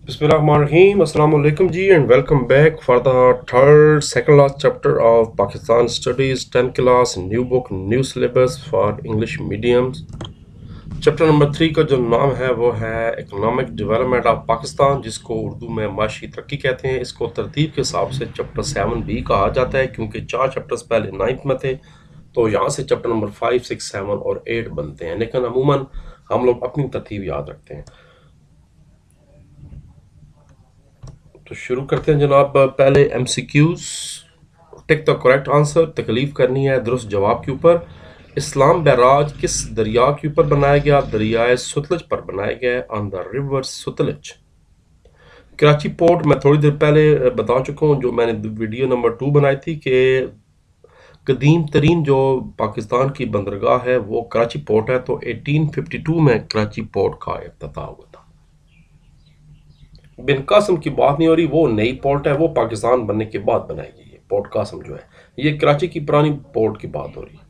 Bismillahirrahmanirrahim. Assalamu alaikum ji and welcome back for the second last chapter of Pakistan Studies 10th class new book new syllabus for English mediums. Chapter number 3 का जो नाम है वो है economic development of Pakistan, जिसको उर्दू में माशी तरक्की कहते हैं। इसको तरतीब के हिसाब से चैप्टर 7B कहा जाता है क्योंकि 4 चैप्टर्स पहले 9th में थे, तो यहाँ से चैप्टर नंबर 5, 6, 7 और 8 बनते हैं, लेकिन अमूमन हम लोग अपनी तरतीब याद रखते हैं। तो शुरू करते हैं जनाब। पहले MCQs, tick the correct answer, तकलीफ करनी है दुरुस्त जवाब के ऊपर। इस्लाम बैराज किस दरिया के ऊपर बनाया गया? दरियाए सतलज पर बनाया गया, on the river Sutlej. Karachi port मैं थोड़ी देर पहले बता चुका हूँ, जो मैंने वीडियो नंबर 2 बनाई थी, कि कदीम तरीन जो पाकिस्तान की बंदरगाह है वो कराची पोर्ट है। तो 1852 में कराची पोर्ट का इफ्तिताह हुआ था। बिन कासिम की बात नहीं हो रही, वो नई पोर्ट है, वो पाकिस्तान बनने के बाद बनाई गई है। पोर्ट कासिम जो है, ये कराची की पुरानी पोर्ट की बात हो रही है।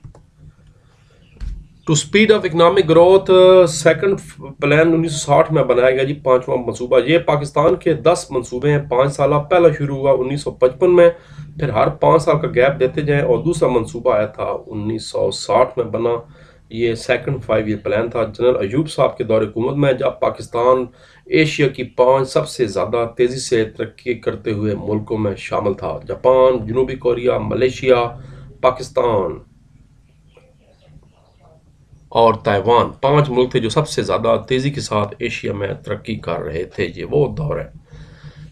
To speed of economic growth second plan 1960 में बनाया गया जी, 5वां मंसूबा। ये पाकिस्तान के 10 मंसूबे हैं 5 साल। पहला शुरू हुआ 1955 में, फिर हर 5 साल का गैप देते जाएं, और दूसरा मंसूबा आया था 1960 में बना। ये सेकंड 5 ईयर प्लान था जनरल अयूब साहब के दौर हुकूमत में, जब पाकिस्तान एशिया की 5 सबसे ज़्यादा तेज़ी से तरक्की करते हुए मुल्कों में शामिल था। जापान, जनूबी कोरिया, मलेशिया, पाकिस्तान और ताइवान 5 मुल्क थे जो सबसे ज़्यादा तेज़ी के साथ एशिया में तरक्की कर रहे थे। ये वो दौर है।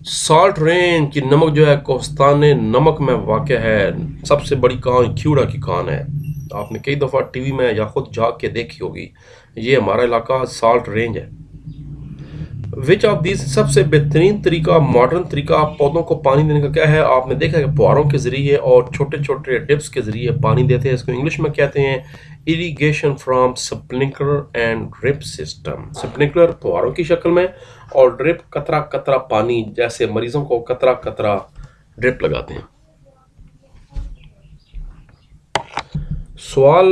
साल्ट रेंज की नमक जो है कोस्तान नमक में वाक़ है। सबसे बड़ी कान ख्यूड़ा की कान है, आपने कई दफ़ा टीवी में या खुद जाग के देखी होगी। ये हमारा इलाका साल्ट रेंज है। विच ऑफ दीज सबसे बेहतरीन तरीका, मॉडर्न तरीका पौधों को पानी देने का क्या है? आपने देखा है कि फुहारों के ज़रिए और छोटे छोटे डिप्स के ज़रिए पानी देते हैं। इसको इंग्लिश में कहते हैं irrigation from sprinkler and drip system. Sprinkler फुहारों की शक्ल में, और ड्रिप कतरा कतरा पानी, जैसे मरीजों को कतरा कतरा ड्रिप लगाते हैं। सवाल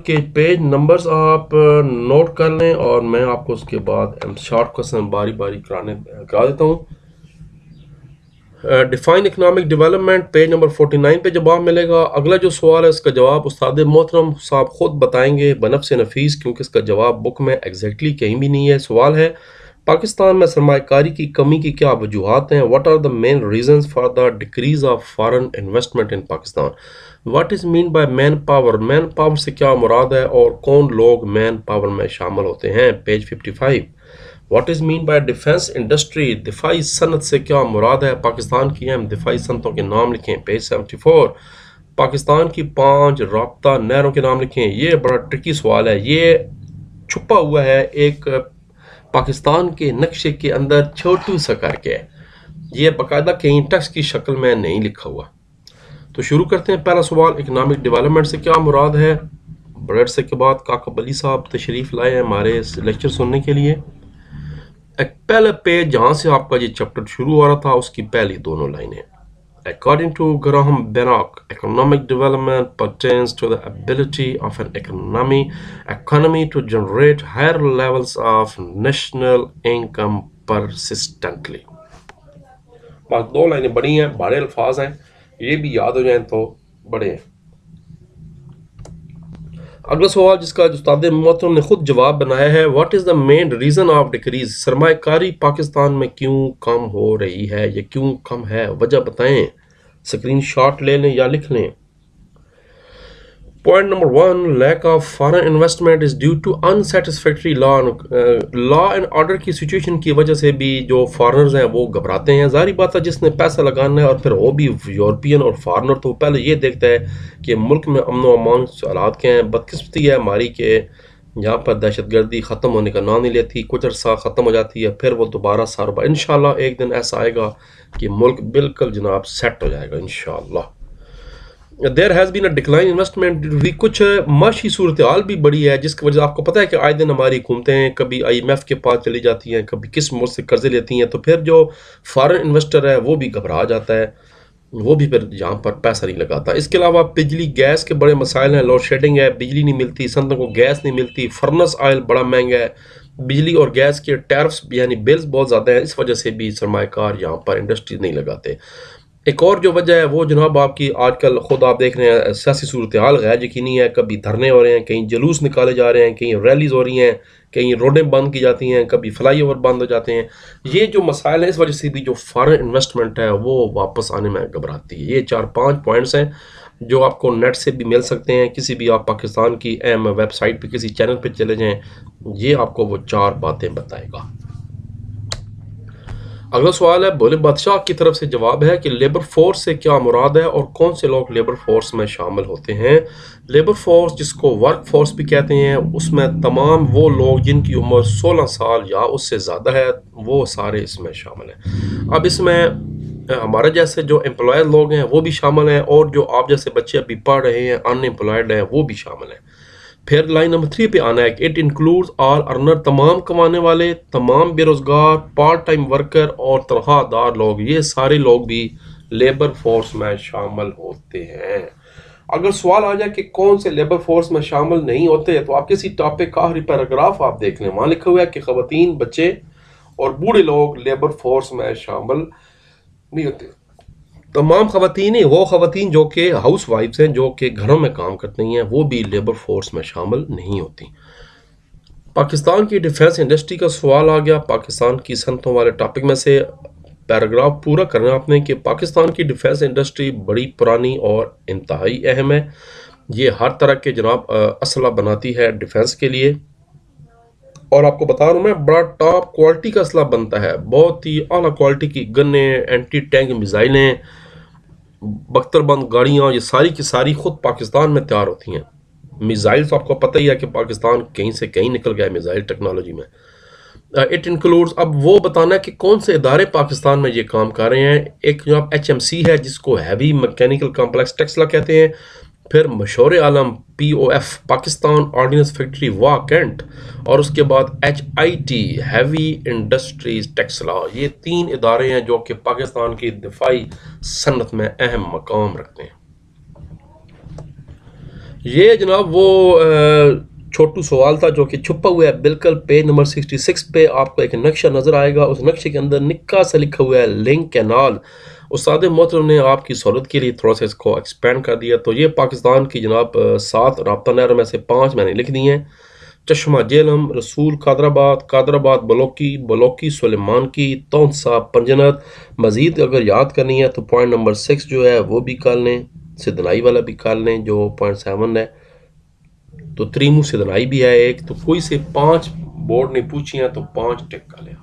के पेज नंबर्स आप नोट कर लें, और मैं आपको उसके बाद शॉर्ट क्वेश्चन बारी बारी करा देता हूँ। Define economic development page number 49 पे जवाब मिलेगा। अगला जो सवाल है इसका जवाब उस्ताद मोहतरम साहब खुद बताएंगे बनफ्स नफीस, क्योंकि इसका जवाब बुक में एग्जैक्टली कहीं भी नहीं है। सवाल है, पाकिस्तान में सरमायाकारी की कमी की क्या वजूहात हैं? What are the main reasons for the decrease of foreign investment in Pakistan? What is mean by man power? Man power से क्या मुराद है और कौन लोग मैन पावर में शामिल होते हैं? Page 55। What is mean by defence industry? दिफाई सनत से क्या मुराद है? पाकिस्तान की अहम दिफाई सनतों के नाम लिखें। पेज 74। पाकिस्तान की 5 राब्ता नहरों के नाम लिखें। ये बड़ा ट्रिकी सवाल है, ये छुपा हुआ है एक पाकिस्तान के नक्शे के अंदर छोटू सा करके, ये बाकायदा कहीं टेक्स्ट की शक्ल में नहीं लिखा हुआ। तो शुरू करते हैं। पहला सवाल, इकोनॉमिक डेवलपमेंट से क्या मुराद है? बड़े अरसे के बाद काकब अली साहब तशरीफ़ लाए हैं हमारे इस लेक्चर सुनने के लिए। एक पहला पेज जहाँ से आपका ये चैप्टर शुरू हो रहा था, उसकी पहली दोनों लाइनें। According to Graham Bannock, economic development pertains to the ability of an economy to generate higher levels of national income persistently. बस 2 लाइनें बड़ी हैं, बड़े अल्फाज हैं, ये भी याद हो जाएं तो बड़े हैं। अगला सवाल जिसका उस्ताद मोहतरम ने खुद जवाब बनाया है, what is the main reason of decrease? सरमायाकारी पाकिस्तान में क्यों कम हो रही है, ये क्यों कम है, वजह बताएं। स्क्रीन शॉट ले लें या लिख लें। Point number 1, lack of foreign investment is due to unsatisfactory law and order की सिचुएशन की वजह से भी जो फॉरनर्स हैं वो घबराते हैं। ज़ाहिर बात है, जिसने पैसा लगाना है और फिर वो भी यूरोपियन और फॉरनर, तो पहले ये देखता है कि मुल्क में अमन व अमान हालात क्या हैं। बदकिस्मती है हमारी कि यहाँ पर दहशतगर्दी ख़त्म होने का नाम नहीं लेती, कुछ अर्सा ख़त्म हो जाती है, फिर वो दोबारा सारोबार। इंशाल्लाह एक दिन ऐसा आएगा कि मुल्क बिल्कुल जनाब सेट हो जाएगा इंशाल्लाह। There has been a decline investment भी, कुछ माशी सूरत हाल भी बड़ी है, जिसकी वजह आपको पता है कि आए दिन हमारी हुकूमतें कभी IMF के पास चली जाती हैं, कभी किस मुल्क से कर्जे लेती हैं, तो फिर जो फॉरेन इन्वेस्टर है वो भी घबरा जाता है। वो भी फिर यहाँ पर पैसा नहीं लगाता। इसके अलावा बिजली गैस के बड़े मसाइल हैं, लोड शेडिंग है, बिजली नहीं मिलती, संतों को गैस नहीं मिलती, फर्नेस ऑयल बड़ा महंगा है, बिजली और गैस के टैरिफ्स यानी बिल्स बहुत ज़्यादा हैं, इस वजह से भी सरमाएकार यहाँ पर इंडस्ट्रीज नहीं लगाते। एक और जो वजह है वो जनाब आपकी आजकल खुद आप देख रहे हैं सियासी सूरत हाल गैर यकीनी है, कभी धरने हो रहे हैं, कहीं जुलूस निकाले जा रहे हैं, कहीं रैलीज हो रही हैं, कहीं रोडें बंद की जाती हैं, कभी फ्लाई ओवर बंद हो जाते हैं। ये जो मसाइल है इस वजह से भी जो फॉरेन इन्वेस्टमेंट है वो वापस आने में घबराती है। ये 4-5 पॉइंट्स हैं जो आपको नेट से भी मिल सकते हैं, किसी भी आप पाकिस्तान की अहम वेबसाइट पे किसी चैनल पे चले जाएं, ये आपको वो 4 बातें बताएगा। अगला सवाल है भोले बादशाह की तरफ से, जवाब है कि लेबर फोर्स से क्या मुराद है और कौन से लोग लेबर फोर्स में शामिल होते हैं। लेबर फोर्स जिसको वर्क फोर्स भी कहते हैं, उसमें तमाम वो लोग जिनकी उम्र 16 साल या उससे ज़्यादा है वो सारे इसमें शामिल हैं। अब इसमें हमारे जैसे जो एम्प्लॉयज़ लोग हैं वो भी शामिल हैं, और जो आप जैसे बच्चे अभी पढ़ रहे हैं अनएम्प्लॉयड हैं वो भी शामिल हैं। फिर लाइन नंबर 3 पे आना है, इट इंक्लूड्स ऑल अर्नर, तमाम कमाने वाले, तमाम बेरोजगार, पार्ट टाइम वर्कर और तनख्वाहदार लोग, ये सारे लोग भी लेबर फोर्स में शामिल होते हैं। अगर सवाल आ जाए कि कौन से लेबर फोर्स में शामिल नहीं होते, तो आप किसी टॉपिक का आखिरी पैराग्राफ आप देख लें, वहां लिखा हुआ है कि खवातीन, बच्चे और बूढ़े लोग लेबर फोर्स में शामिल नहीं होते। तमाम खवातीन ही, वो खवातीन जो कि हाउस वाइफ्स हैं, जो कि घरों में काम करती हैं, वो भी लेबर फोर्स में शामिल नहीं होती। पाकिस्तान की डिफेंस इंडस्ट्री का सवाल आ गया। पाकिस्तान की सनतों वाले टॉपिक में से पैराग्राफ पूरा करना आपने कि पाकिस्तान की डिफेंस इंडस्ट्री बड़ी पुरानी और इंतहाई अहम है। ये हर तरह के जनाब असला बनाती है डिफेंस के लिए, और आपको बता रहा हूँ मैं, बड़ा टॉप क्वालिटी का असला बनता है, बहुत ही आला क्वालिटी की गन्ने, एंटी टैंक मिसाइलें, बख्तरबंद गाड़ियाँ, ये सारी की सारी खुद पाकिस्तान में तैयार होती हैं। मिसाइल तो आपको पता ही है कि पाकिस्तान कहीं से कहीं निकल गया है मिसाइल टेक्नोलॉजी में। इट इंक्लूड्स, अब वो बताना है कि कौन से इदारे पाकिस्तान में ये काम कर रहे हैं। एक जो आप HMC है जिसको हैवी मैकेनिकल कॉम्प्लेक्स टेक्सला कहते हैं, फिर मशहूर आलम POF पाकिस्तान ऑर्डिनेंस फैक्ट्री वाह कैंट, और उसके बाद HIT हैवी इंडस्ट्रीज टेक्सला। ये 3 इदारे हैं जो कि पाकिस्तान की दिफाई सनत में अहम मकाम रखते हैं। ये जनाब वो छोटू सवाल था जो कि छुपा हुआ है बिल्कुल पेज नंबर 66 पे। आपको एक नक्शा नज़र आएगा, उस नक्शे के अंदर निक्का सा लिखा हुआ है लिंक कैनाल। उस्ताद मोहतरम ने आपकी सहूलत के लिए थोड़ा सा इसको एक्सपेंड कर दिया। तो ये पाकिस्तान की जनाब 7 राब्ता नहर में से 5 मैंने लिख दी हैं। चश्मा जेलम, रसूल, कादराबाद, बलोकी, सुलेमान की, तौंसा, पंजनत। मज़ीद अगर याद करनी है तो पॉइंट नंबर 6 जो है वो भी कर लें, सिदनाई वाला भी कर लें जो पॉइंट 7 है, तो त्रिमु सिदनाई भी है एक। तो कोई से 5 बोर्ड ने पूछी हैं तो 5 टिक कर लिया।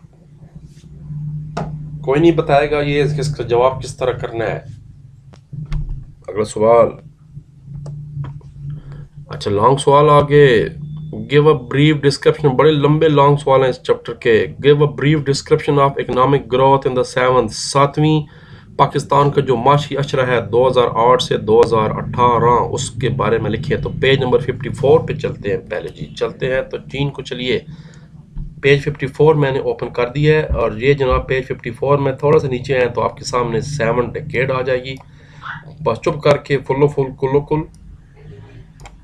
कोई नहीं बताएगा ये इसका जवाब किस तरह करना है। अगला सवाल, अच्छा लॉन्ग सवाल आगे, गिव अ ब्रीफ डिस्क्रिप्शन, बड़े लंबे लॉन्ग सवाल हैं इस चैप्टर के। Give a brief description of economic growth in the 7वीं पाकिस्तान का जो माशी अशरा है 2008 से 2018 उसके बारे में लिखिए। तो पेज नंबर 54 पे चलते हैं, पहले जी चलते हैं तो चीन को चलिए। पेज 54 मैंने ओपन कर दिया है, और ये जनाब पेज 54 में थोड़ा सा नीचे हैं तो आपके सामने 7 डेकेड आ जाएगी। बस चुप करके कुल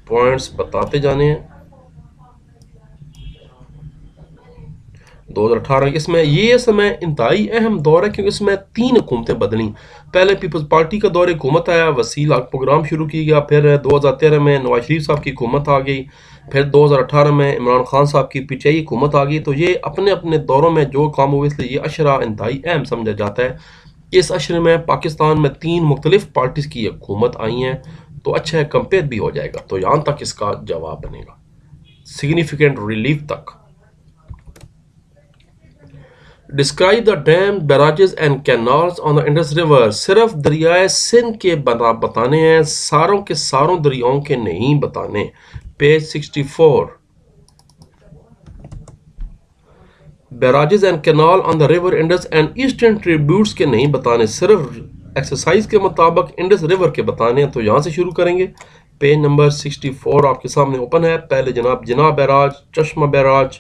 पॉइंट्स बताते जाने हैं। 2018 इसमें ये समय इंतहाई अहम दौर है क्योंकि इसमें 3 हुकूमतें बदली। पहले पीपल्स पार्टी का दौर हुकूमत आया, वसील हक प्रोग्राम शुरू किया गया, फिर 2013 में नवाज शरीफ साहब की हुकूमत आ गई, फिर 2018 में इमरान खान साहब की पीटीआई हुकूमत आ गई। तो ये अपने अपने दौरों में जो काम हुए, इसलिए ये अशरा इंतहाई अहम समझा जाता है। इस अशरे में पाकिस्तान में 3 मुख्तलिफ पार्टीज की हुकूमत आई हैं, तो अच्छा है कंपेयर भी हो जाएगा। तो यहाँ तक इसका जवाब बनेगा, सिग्निफिकेंट रिलीफ तक। Describe the dam, barrages and canals on the Indus river, सिर्फ दरियाए सिंध के बताने हैं, सारों के सारों दरियाओं के नहीं बताने। Page 64। Barrages and canal on the river Indus and eastern tributaries के नहीं बताने, सिर्फ एक्सरसाइज के मुताबिक इंडस रिवर के बताने हैं। तो यहाँ से शुरू करेंगे। पेज नंबर 64 आपके सामने ओपन है। पहले जनाब जिना बैराज, चश्मा बैराज,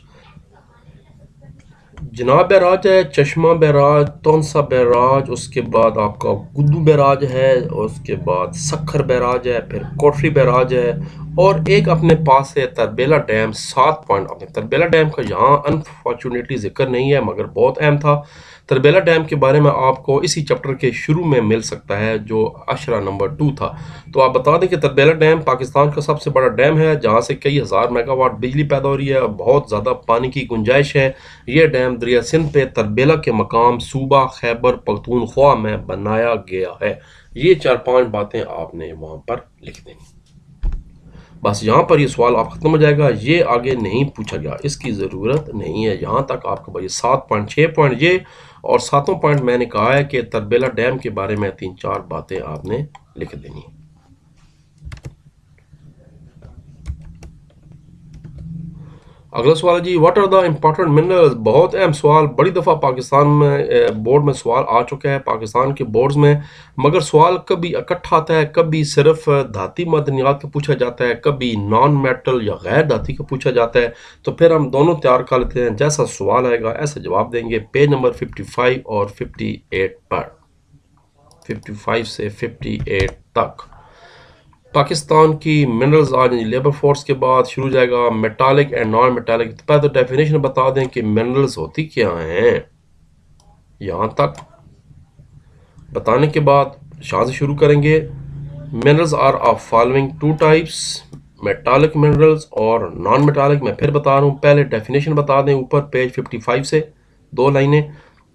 जनाब बैराज है, चश्मा बैराज, तौनसा बैराज, उसके बाद आपका गुद्दू बैराज है, उसके बाद सखर बैराज है, फिर कोठरी बैराज है, और एक अपने पास है तरबेला डैम 7 पॉइंट। अपने तरबेला डैम का यहाँ अनफॉर्चुनेटली जिक्र नहीं है मगर बहुत अहम था। तरबेला डैम के बारे में आपको इसी चैप्टर के शुरू में मिल सकता है जो अशरा नंबर 2 था। तो आप बता दें कि तरबेला डैम पाकिस्तान का सबसे बड़ा डैम है जहाँ से कई हज़ार मेगावाट बिजली पैदा हो रही है, बहुत ज़्यादा पानी की गुंजाइश है। ये डैम दरिया सिंध पे तरबेला के मकाम सूबा खैबर पख्तूनख्वा में बनाया गया है। ये 4-5 बातें आपने वहाँ पर लिख देनी। बस यहाँ पर ये सवाल आप खत्म हो जाएगा, ये आगे नहीं पूछा गया, इसकी ज़रूरत नहीं है। यहाँ तक आपको भाई 7 पॉइंट, 6 पॉइंट ये और 7वां पॉइंट मैंने कहा है कि तरबेला डैम के बारे में 3-4 बातें आपने लिख देनी है। अगला सवाल है जी, what are the important minerals. बहुत अहम सवाल, बड़ी दफ़ा पाकिस्तान में बोर्ड में सवाल आ चुका है पाकिस्तान के बोर्ड्स में, मगर सवाल कभी इकट्ठा आता है, कभी सिर्फ धाती मदनियात का पूछा जाता है, कभी नॉन मेटल या गैर धाती का पूछा जाता है। तो फिर हम दोनों तैयार कर लेते हैं, जैसा सवाल आएगा ऐसा जवाब देंगे। पेज नंबर 55 और 58 पर, 55 से 58 तक पाकिस्तान की मिनरल्स आ जाएंगी। लेबर फोर्स के बाद शुरू जाएगा मेटालिक एंड नॉन मेटालिक। तो पहले तो डेफिनेशन बता दें कि मिनरल्स होती क्या हैं। यहाँ तक बताने के बाद शाह से शुरू करेंगे। Minerals are of following 2 types, metallic minerals और नॉन मेटालिक। मैं फिर बता रहा हूँ, पहले डेफिनेशन बता दें ऊपर पेज 55 से 2 लाइनें,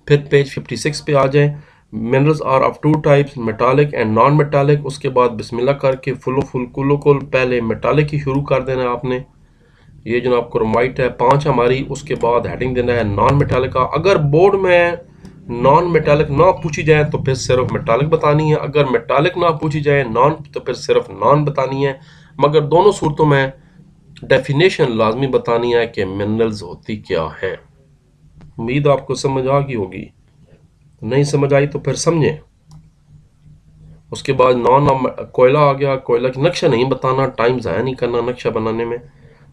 फिर पेज 56 पे आ जाएं। Minerals are of 2 types, metallic and non metallic. उसके बाद बिस्मिल्लाह करके फुल कुल पहले मेटालिक ही शुरू कर देना है आपने। ये जनाब क्रोमाइट है 5 हमारी। उसके बाद हेडिंग देना है नॉन मेटालिक का। अगर बोर्ड में नॉन मेटालिक ना पूछी जाए तो फिर सिर्फ मेटालिक बतानी है, अगर मेटालिक ना पूछी जाए नॉन तो फिर सिर्फ नॉन बतानी है। मगर दोनों सूरतों में डेफिनेशन लाजमी बतानी है कि मिनरल्स होती क्या है। उम्मीद आपको समझ आ गई होगी, नहीं समझ आई तो फिर समझें। उसके बाद नॉन कोयला आ गया, कोयला की नक्शा नहीं बताना, टाइम ज़ाया नहीं करना नक्शा बनाने में।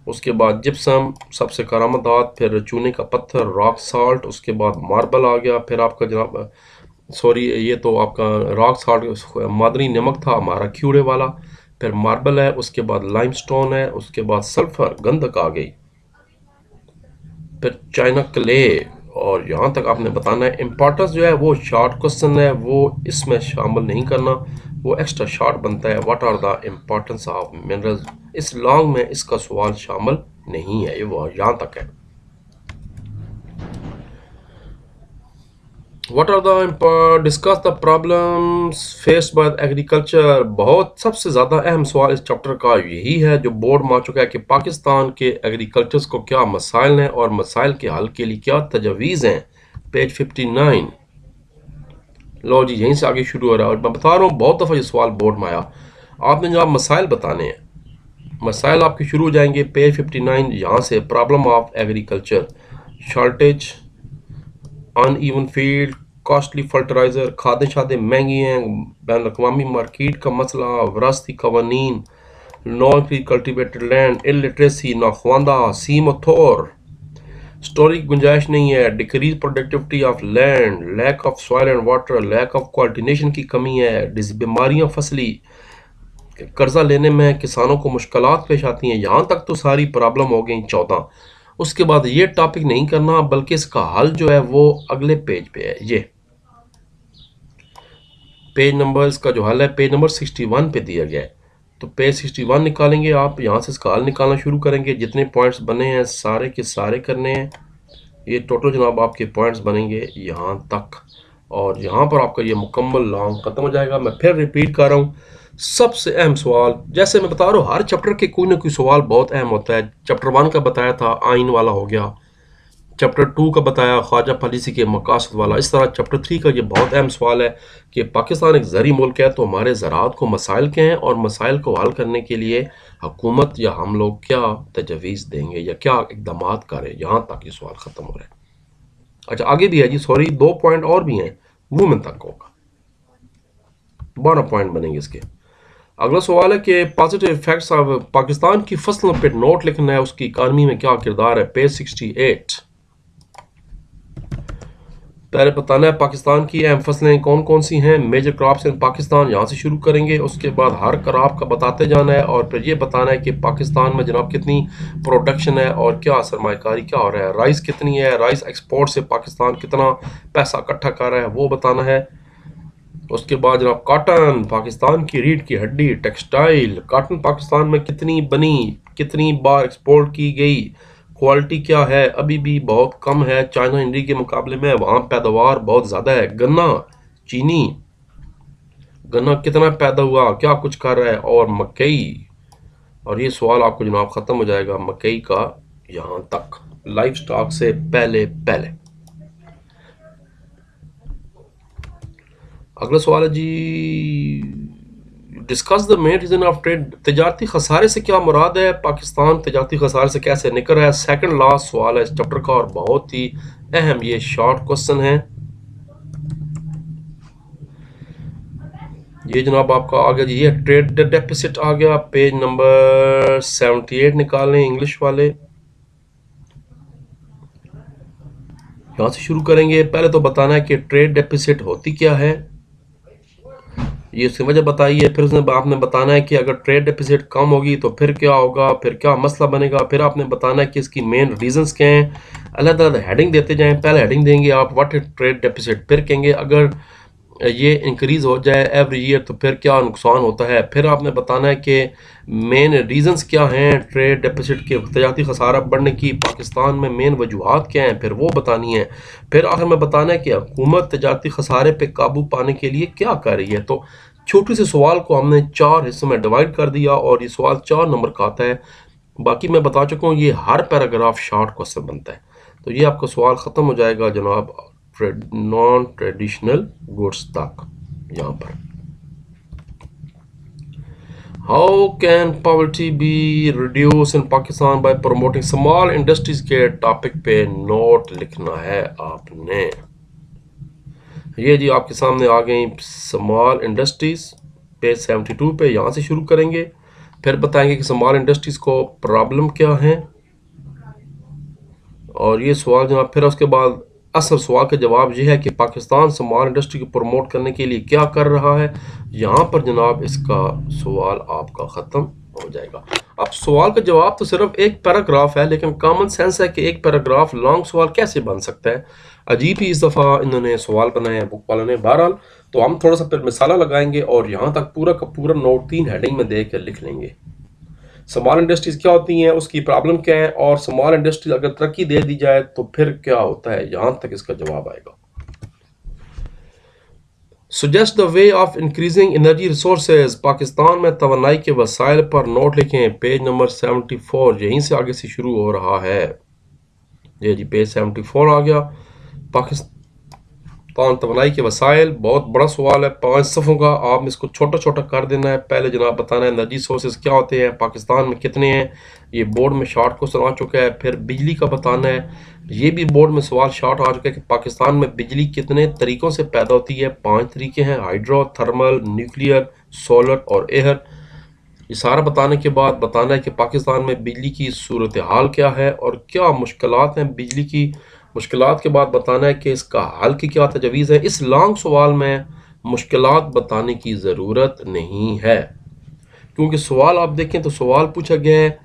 उसके बाद जिप्सम सबसे करामदाद, फिर चूने का पत्थर रॉक साल्ट, उसके बाद मार्बल आ गया, फिर आपका जनाब सॉरी ये तो आपका रॉक साल्ट मादनी नमक था हमारा क्यूड़े वाला, फिर मार्बल है, उसके बाद लाइमस्टोन है, उसके बाद सल्फर गंधक आ गई, फिर चाइना क्ले। और यहाँ तक आपने बताना है। इम्पोर्टेंस जो है वो शॉर्ट क्वेश्चन है, वो इसमें शामिल नहीं करना, वो एक्स्ट्रा शॉर्ट बनता है। What are the importance of minerals. इस लॉन्ग में इसका सवाल शामिल नहीं है, ये वो यहाँ तक है। What are the discuss the problems faced by agriculture. बहुत सबसे ज़्यादा अहम सवाल इस चैप्टर का यही है जो बोर्ड में आ चुका है कि पाकिस्तान के एग्रीकल्चर्स को क्या मसाइल हैं और मसाइल के हल के लिए क्या तजवीज़ हैं। पेज 59। लो जी, यहीं से आगे शुरू हो रहा है और मैं बता रहा हूँ बहुत दफ़ा ये सवाल बोर्ड में आया। आपने जनाब मसाइल बताने हैं, मसाइल आपके शुरू हो जाएंगे पेज 59 यहाँ से। Problem of agriculture, shortage, uneven field, costly fertiliser, खादें शादें महंगी हैं, बैन अवी मार्केट का मसला, विरासती कवानीन, non free cultivated land, illiteracy, नाख्वानदा, सीमोथोर, स्टोरी की गुंजाइश नहीं है, decrease productivity of land, lack of soil and water, lack of coordination की कमी है, बीमारियां फसली, कर्जा लेने में किसानों को मुश्किलात पेश आती हैं। यहाँ तक तो सारी प्रॉब्लम हो गई 14। उसके बाद ये टॉपिक नहीं करना बल्कि इसका हल जो है वो अगले पेज पे है। ये पेज नंबर, इसका जो हल है पेज नंबर 61 पे दिया गया है। तो पेज 61 निकालेंगे आप, यहाँ से इसका हल निकालना शुरू करेंगे। जितने पॉइंट्स बने हैं सारे के सारे करने हैं। ये टोटल जनाब आपके पॉइंट्स बनेंगे यहाँ तक, और यहाँ पर आपका ये मुकम्मल लॉन्ग ख़त्म हो जाएगा। मैं फिर रिपीट कर रहा हूँ, सबसे अहम सवाल, जैसे मैं बता रहा हूँ हर चैप्टर के कोई ना कोई सवाल बहुत अहम होता है। चैप्टर 1 का बताया था आइन वाला हो गया, चैप्टर 2 का बताया ख्वाजा पॉलिसी के मकासद वाला। इस तरह चैप्टर 3 का ये बहुत अहम सवाल है कि पाकिस्तान एक ज़री मुल्क है तो हमारे ज़राअत को मसाइल के हैं और मसाइल को हल करने के लिए हुकूमत या हम लोग क्या तजवीज़ देंगे या क्या इकदाम करें। यहाँ तक ये सवाल ख़त्म हो रहा है। अच्छा आगे भी है जी, सॉरी 2 पॉइंट और भी हैं, वूमेन तक होगा, 12 पॉइंट बनेंगे इसके। अगला सवाल है कि पॉजिटिव इफेक्ट्स ऑफ पाकिस्तान की फसलों पर नोट लिखना है, उसकी इकानमी में क्या किरदार है। पेज 68। पहले बताना है पाकिस्तान की अहम फसलें कौन कौन सी हैं, मेजर क्रॉप्स इन पाकिस्तान, यहाँ से शुरू करेंगे। उसके बाद हर क्रॉप का बताते जाना है और फिर ये बताना है कि पाकिस्तान में जनाब कितनी प्रोडक्शन है और क्या सरमायाकारी क्या हो रहा है, राइस कितनी है, राइस एक्सपोर्ट से पाकिस्तान कितना पैसा इकट्ठा कर रहा है वो बताना है। उसके बाद जनाब कॉटन, पाकिस्तान की रीढ़ की हड्डी, टेक्सटाइल, कॉटन पाकिस्तान में कितनी बनी, कितनी बार एक्सपोर्ट की गई, क्वालिटी क्या है, अभी भी बहुत कम है चाइना इंडिया के मुकाबले में, वहाँ पैदावार बहुत ज़्यादा है। गन्ना, चीनी, गन्ना कितना पैदा हुआ, क्या कुछ कर रहा है, और मकई। और ये सवाल आपको जनाब ख़त्म हो जाएगा मकई का यहाँ तक, लाइफ स्टॉक से पहले पहले। अगला सवाल है जी, discuss the main reason of trade, तजारती खसारे से क्या मुराद है, पाकिस्तान तजारती खसारे से कैसे निकल रहा है। सेकंड लास्ट सवाल है इस चैप्टर का और बहुत ही अहम ये शॉर्ट क्वेश्चन है। ये जनाब आपका आ गया जी, ये ट्रेड डेफिसिट आ गया, पेज नंबर 78 निकालें इंग्लिश वाले। यहाँ से शुरू करेंगे। पहले तो बताना है कि ट्रेड डेफिसिट होती क्या है, ये उसकी वजह बताई है। फिर उसने आपने बताना है कि अगर ट्रेड डेफिसिट कम होगी तो फिर क्या होगा, फिर क्या मसला बनेगा। फिर आपने बताना है कि इसकी मेन रीजंस क्या हैं। अलग अलग हेडिंग देते जाएं। पहले हेडिंग देंगे आप व्हाट इज ट्रेड डेफिसिट, फिर कहेंगे अगर ये इंक्रीज हो जाए एवरी ईयर तो फिर क्या नुकसान होता है। फिर आपने बताना है कि मेन रीजंस क्या हैं ट्रेड डेफिसिट के, तजारती खसारा बढ़ने की पाकिस्तान में मेन वजूहात क्या हैं, फिर वो बतानी है। फिर आखिर में बताना है कि हुकूमत तजारती खसारे पे काबू पाने के लिए क्या कर रही है। तो छोटे से सवाल को हमने 4 हिस्सों में डिवाइड कर दिया और ये सवाल 4 नंबर का आता है। बाकी मैं बता चुका हूँ ये हर पैराग्राफ शॉर्ट क्वेश्चन बनता है। तो ये आपका सवाल ख़त्म हो जाएगा जनाब नॉन ट्रेडिशनल गुड्स तक। यहाँ पर how can poverty be reduce in Pakistan bye promoting small industries के टॉपिक पे नोट लिखना है आपने। ये जी आपके सामने आ गई स्मॉल इंडस्ट्रीज, पेज 72 पे। यहाँ से शुरू करेंगे, फिर बताएंगे कि स्मॉल इंडस्ट्रीज को प्रॉब्लम क्या है और ये सवाल जनाब। फिर उसके बाद असल सवाल का जवाब ये है कि पाकिस्तान स्मॉल इंडस्ट्री को प्रमोट करने के लिए क्या कर रहा है। यहाँ पर जनाब इसका सवाल आपका ख़त्म हो जाएगा। अब सवाल का जवाब तो सिर्फ एक पैराग्राफ है, लेकिन कॉमन सेंस है कि एक पैराग्राफ लॉन्ग सवाल कैसे बन सकता है। अजीब ही इस दफ़ा इन्होंने सवाल बनाए हैं बुक वालों ने। बहरहाल तो हम थोड़ा सा फिर मिसाला लगाएंगे और यहाँ तक पूरा का पूरा नोट 3 हेडिंग में दे कर लिख लेंगे। स्मॉल इंडस्ट्रीज क्या होती हैं, उसकी प्रॉब्लम क्या है, और स्मॉल इंडस्ट्रीज अगर तरक्की दे दी जाए तो फिर क्या होता है, यहाँ तक इसका जवाब आएगा। Suggest the way of increasing energy resources, Pakistan में तवानाई के वसाइल पर नोट लिखें, पेज नंबर 74। यहीं से आगे से शुरू हो रहा है। ये जी पेज 74 आ गया। पाकिस्तान तवानाई के वसाइल बहुत बड़ा सवाल है, 5 सफ़ों का। आप इसको छोटा छोटा कर देना है। पहले जनाब बताना है एनर्जी सोर्सेज क्या होते हैं, पाकिस्तान में कितने हैं, ये बोर्ड में शॉर्ट क्वेश्चन आ चुका है। फिर बिजली का बताना है, ये भी बोर्ड में सवाल शॉर्ट आ चुका है कि पाकिस्तान में बिजली कितने तरीक़ों से पैदा होती है। 5 तरीके हैं, हाइड्रो, थर्मल, न्यूक्लियर, सोलर और एयर। ये सारा बताने के बाद बताना है कि पाकिस्तान में बिजली की सूरत हाल क्या है और क्या मुश्किलात हैं बिजली की। मुश्किलात के बाद बताना है कि इसका हल की क्या तजवीज़ है। इस लॉन्ग सवाल में मुश्किलात बताने की ज़रूरत नहीं है, क्योंकि सवाल आप देखें तो सवाल पूछा गया है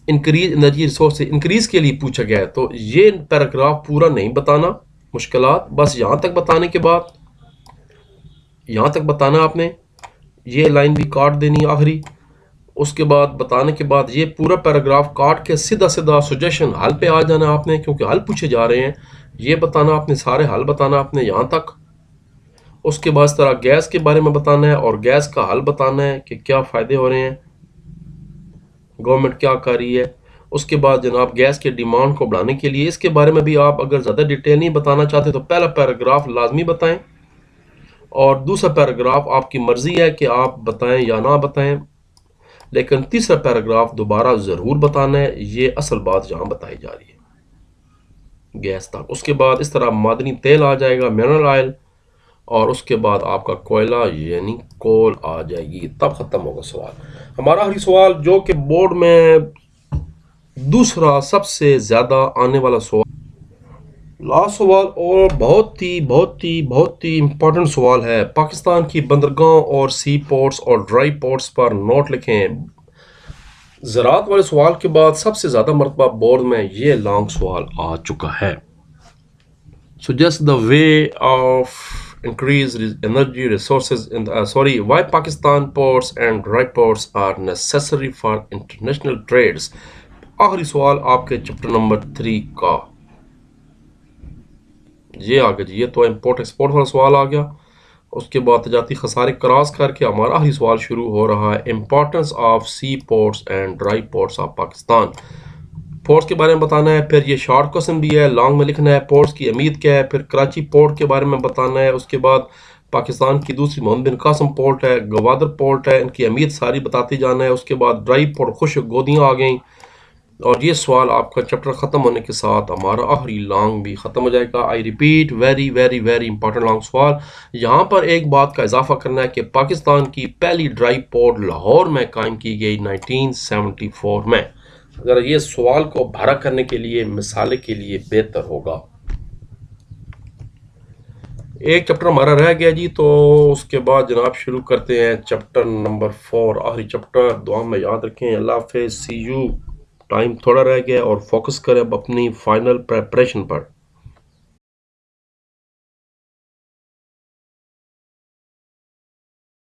इंक्रीज एनर्जी रिसोर्स, इंक्रीज़ के लिए पूछा गया है। तो ये पैराग्राफ पूरा नहीं बताना, मुश्किलात बस यहाँ तक बताने के बाद यहाँ तक बताना आपने, ये लाइन भी काट देनी आखिरी। उसके बाद बताने के बाद ये पूरा पैराग्राफ काट के सीधा सीधा सजेशन हल पे आ जाना आपने, क्योंकि हल पूछे जा रहे हैं। ये बताना आपने, सारे हल बताना आपने यहाँ तक। उसके बाद इस तरह गैस के बारे में बताना है और गैस का हल बताना है कि क्या फ़ायदे हो रहे हैं, गवर्नमेंट क्या कर रही है। उसके बाद जनाब गैस के डिमांड को बढ़ाने के लिए, इसके बारे में भी आप अगर ज़्यादा डिटेल नहीं बताना चाहते तो पहला पैराग्राफ लाजमी बताएं और दूसरा पैराग्राफ आपकी मर्ज़ी है कि आप बताएं या ना बताएं, लेकिन तीसरा पैराग्राफ दोबारा ज़रूर बताना है। ये असल बात यहाँ बताई जा रही है गैस तक। उसके बाद इस तरह मादनी तेल आ जाएगा, मिनरल ऑयल, और उसके बाद आपका कोयला यानी कोल आ जाएगी। तब ख़त्म होगा सवाल। हमारा आखिरी सवाल जो कि बोर्ड में दूसरा सबसे ज़्यादा आने वाला सवाल, लास्ट सवाल और बहुत ही इम्पोर्टेंट सवाल है। पाकिस्तान की बंदरगाहों और सी पोर्ट्स और ड्राई पोर्ट्स पर नोट लिखें। ज़राअत वाले सवाल के बाद सबसे ज़्यादा मरतबा बोर्ड में ये लॉन्ग सवाल आ चुका है। Suggest the way of increase energy resources in why Pakistan ports and dry ports are necessary for international trades। आखिरी सवाल आपके चैप्टर नंबर 3 का ये आ गया जी। ये तो इम्पोर्ट एक्सपोर्ट वाला सवाल आ गया। उसके बाद तजारती खसारे क्रॉस करके हमारा आखिरी सवाल शुरू हो रहा है। Importance of sea ports and dry ports of Pakistan. Ports के बारे में बताना है, फिर ये शॉर्ट क्वेश्चन भी है, लॉन्ग में लिखना है पोर्ट्स की अहमियत क्या है, फिर कराची पोर्ट के बारे में बताना है। उसके बाद पाकिस्तान की दूसरी मोहम्मद बिन कासिम पोर्ट है, गवादर पोर्ट है, इनकी अहमियत सारी बताती जाना है। उसके बाद ड्राई पोर्ट खुश गोदियाँ आ गई। और ये सवाल आपका चैप्टर ख़त्म होने के साथ हमारा आखिरी लॉन्ग भी ख़त्म हो जाएगा। I repeat, very very very important long सवाल। यहाँ पर एक बात का इजाफा करना है कि पाकिस्तान की पहली ड्राई पोर्ट लाहौर में कायम की गई 1974 में। अगर ये सवाल को भरा करने के लिए मिसाल के लिए बेहतर होगा। एक चैप्टर हमारा रह गया जी, तो उसके बाद जनाब शुरू करते हैं चैप्टर नंबर 4, आखिरी चैप्टर। दुआ में याद रखें। अल्लाह हाफिज़, सी यू। टाइम थोड़ा रह गया और फोकस करें अब अपनी फाइनल प्रेपरेशन पर।